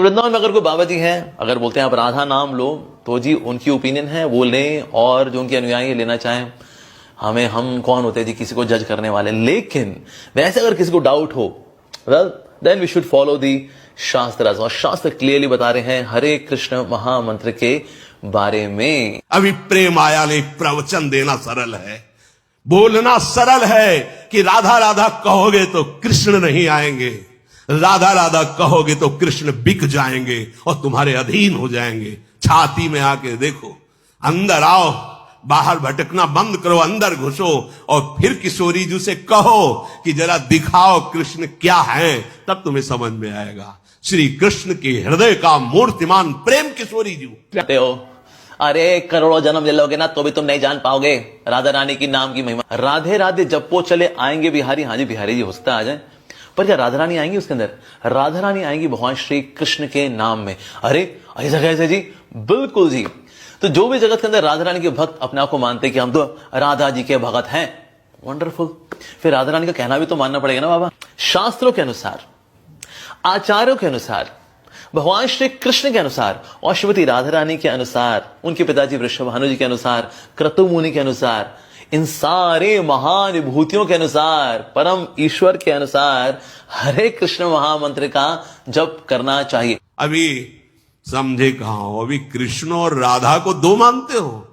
वृंदावन में अगर कोई बाबा जी हैं, अगर बोलते हैं आप राधा नाम लो, तो जी उनकी ओपिनियन है, वो लें, और जो उनके अनुयायी लेना चाहें। हम कौन होते हैं जी किसी को जज करने वाले। लेकिन वैसे अगर किसी को डाउट हो, well then we should follow the shastra. और शास्त्र क्लियरली बता रहे हैं हरे कृष्ण महामंत्र के बारे में। अभी प्रेम आया नहीं, प्रवचन देना सरल है, बोलना सरल है कि राधा राधा कहोगे तो कृष्ण नहीं आएंगे, राधा राधा कहोगे तो कृष्ण बिक जाएंगे और तुम्हारे अधीन हो जाएंगे। छाती में आके देखो, अंदर आओ, बाहर भटकना बंद करो, अंदर घुसो और फिर किशोरी जी से कहो कि जरा दिखाओ कृष्ण क्या है, तब तुम्हें समझ में आएगा। श्री कृष्ण के हृदय का मूर्तिमान प्रेम किशोरी जी हो। अरे करोड़ों जन्म ले लोगे ना तो भी तुम नहीं जान पाओगे राधा रानी की नाम की महिमा। राधे राधे जपो चले आएंगे बिहारी। हाँ जी बिहारी जी हो सकता आ जाए, पर क्या राधा रानी आएंगी उसके अंदर? राधा रानी आएंगी भगवान श्री कृष्ण के नाम में। अरे ऐसा कैसे जी? बिल्कुल जी। तो जो भी जगत के अंदर राधा रानी के भक्त अपने आप को मानते हैं कि हम तो राधा जी के भगत हैं, वंडरफुल, फिर राधा रानी का कहना भी तो मानना पड़ेगा ना बाबा। शास्त्रों के अनुसार, आचार्यों के अनुसार, भगवान श्री कृष्ण के अनुसार और श्रीमती राधा रानी के अनुसार, उनके पिताजी वृषभानु जी के अनुसार, क्रतु मुनि के अनुसार, इन सारे महान विभूतियों के अनुसार, परम ईश्वर के अनुसार हरे कृष्ण महामंत्र का जप करना चाहिए। अभी समझे कहां हो? अभी कृष्ण और राधा को दो मानते हो?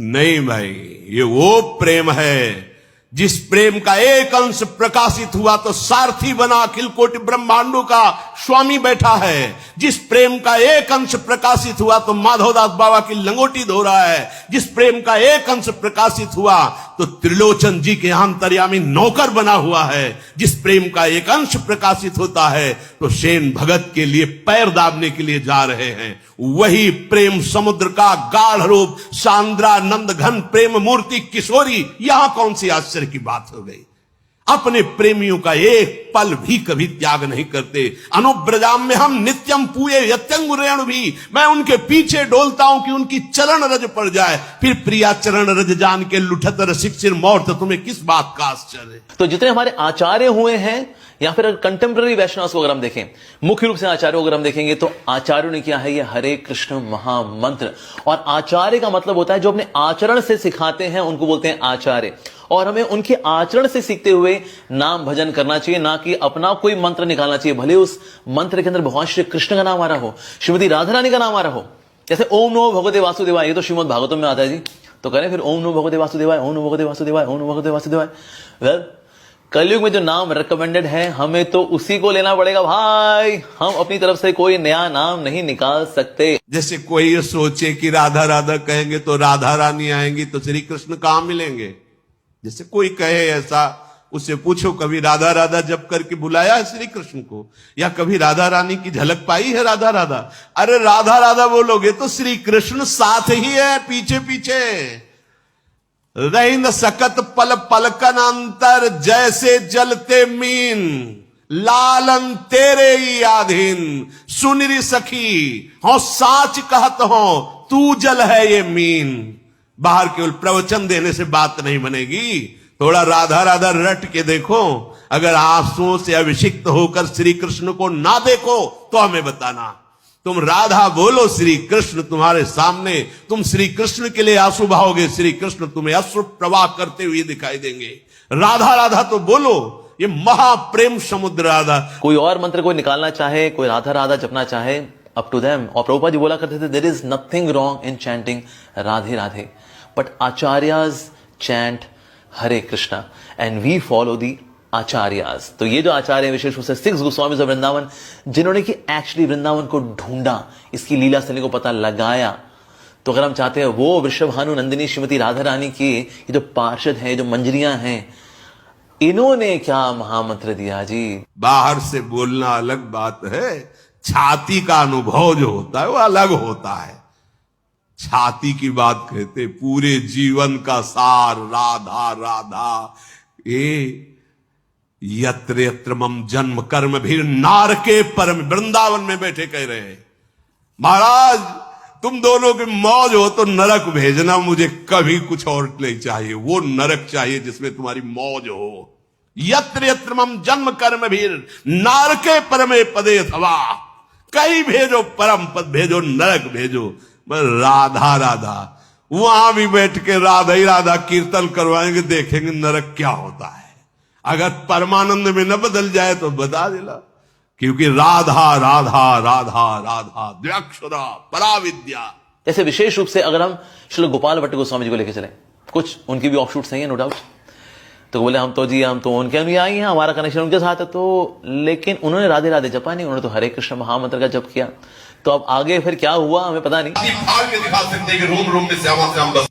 नहीं भाई, ये वो प्रेम है जिस प्रेम का एक अंश प्रकाशित हुआ तो सारथी बना अखिल कोटि ब्रह्मांडों का स्वामी बैठा है। जिस प्रेम का एक अंश प्रकाशित हुआ तो माधवदास बाबा की लंगोटी धो रहा है। जिस प्रेम का एक अंश प्रकाशित हुआ तो त्रिलोचन जी के अंतर्यामी नौकर बना हुआ है। जिस प्रेम का एक अंश प्रकाशित होता है तो सेन भगत के लिए पैर दाबने के लिए जा रहे हैं। वही प्रेम समुद्र का गाढ़ रूप सांद्रानंद घन प्रेम मूर्ति किशोरी, यहां कौन सी आश्चर्य की बात हो गई? अपने प्रेमियों का एक पल भी कभी त्याग नहीं करते। अनुब्रजाम में हम नित्यम पूये यत्यंग रेणु भी, मैं उनके पीछे डोलता हूं कि उनकी चरण रज पड़ जाए। फिर प्रिया चरण रज जान के लुठत रसिक सिर मौत, तुम्हें किस बात का आश्चर्य? तो जितने हमारे आचार्य हुए हैं, या फिर कंटेम्प्रेरी वैष्णव को अगर हम देखें, मुख्य रूप से आचार्यों को अगर हम देखेंगे तो आचार्यों ने किया है ये हरे कृष्ण महामंत्र। और आचार्य का मतलब होता है जो अपने आचरण से सिखाते हैं, उनको बोलते हैं आचार्य। और हमें उनके आचरण से सीखते हुए नाम भजन करना चाहिए, ना कि अपना कोई मंत्र निकालना चाहिए। भले उस मंत्र के अंदर भगवान श्री कृष्ण का नाम आ रहा हो, श्रीमती राधा रानी का नाम आ रहा हो। जैसे ओम नमो भगवते वासुदेवाय, ये तो श्रीमद् भागवतम में आता है जी, तो करें फिर ओम नमो भगवते वासुदेवाय, ओम नमो भगवते वासुदेवाय, ओम नमो भगवते वासुदेवाय। वेल, कलयुग में जो नाम रिकमेंडेड है हमें तो उसी को लेना पड़ेगा भाई। हम अपनी तरफ से कोई नया नाम नहीं निकाल सकते। जैसे कोई ये सोचे कि राधा राधा कहेंगे तो राधा रानी आएंगी तो श्री कृष्ण कहां मिलेंगे। जैसे कोई कहे ऐसा, उससे पूछो कभी राधा राधा जप करके बुलाया है श्री कृष्ण को, या कभी राधा रानी की झलक पाई है राधा राधा? अरे राधा राधा बोलोगे तो श्री कृष्ण साथ ही है, पीछे पीछे रही न सकत पल पलकन अंतर, जैसे जलते मीन लालन तेरे ही आधीन। सुनरी सखी हो साच कहत हो, तू जल है ये मीन। बाहर केवल प्रवचन देने से बात नहीं बनेगी, थोड़ा राधा राधा रट के देखो। अगर आंसुओं से अभिषिक्त होकर श्री कृष्ण को ना देखो तो हमें बताना। तुम राधा बोलो, श्री कृष्ण तुम्हारे सामने, तुम श्री कृष्ण के लिए आंसू बहाओगे, श्री कृष्ण तुम्हें अश्रु प्रवाह करते हुए दिखाई देंगे। राधा राधा तो बोलो, ये महाप्रेम समुद्र राधा। कोई और मंत्र कोई निकालना चाहे, कोई राधा राधा जपना चाहे, अप टू देम। और प्रभुपाद जी बोला करते थे there is nothing wrong in chanting Radhe Radhe, but acharyas chant Hare Krishna and we follow the acharyas. तो ये जो आचार्य विशेष रूप से 6 गोस्वामीज ऑफ वृंदावन, जिन्होंने कि एक्चुअली वृंदावन को ढूंढा, इसकी लीला स्थली को पता लगाया। तो अगर हम चाहते हैं वो वृषभानु नंदिनी श्रीमती राधा रानी की ये जो पार्षद हैं, जो मंजरियां हैं, इन्होंने क्या महामंत्र दिया जी। बाहर से बोलना अलग बात है, छाती का अनुभव जो होता है वो अलग होता है। छाती की बात कहते, पूरे जीवन का सार राधा राधा। ये यत्र यत्र मम जन्म कर्म भी नारके परम, वृंदावन में बैठे कह रहे हैं महाराज तुम दोनों की मौज हो तो नरक भेजना, मुझे कभी कुछ और नहीं चाहिए। वो नरक चाहिए जिसमें तुम्हारी मौज हो। यत्र यत्र मम जन्म कर्म भीर नारके परमे पदे अथवा, कहीं भेजो परम पद भेजो, नरक भेजो, बस राधा राधा। वहां भी बैठ के राधा ही राधा कीर्तन करवाएंगे, देखेंगे नरक क्या होता है। अगर परमानंद में न बदल जाए तो बता देला, क्योंकि राधा राधा राधा राधा द्व्यक्षरा पराविद्या। जैसे विशेष रूप से अगर हम श्री गोपाल भट्ट गोस्वामी जी को लेकर चले, कुछ उनकी भी ऑफशूट सही है नो डाउट, तो बोले हम तो उनके अनुयायी हैं, हमारा कनेक्शन उनके साथ है, तो लेकिन उन्होंने राधे राधे जपा नहीं, उन्होंने तो हरे कृष्ण महामंत्र का जप किया। तो अब आगे फिर क्या हुआ हमें पता नहीं। भाग्य दिखा सकते कि रोम रोम में श्यामा श्याम बस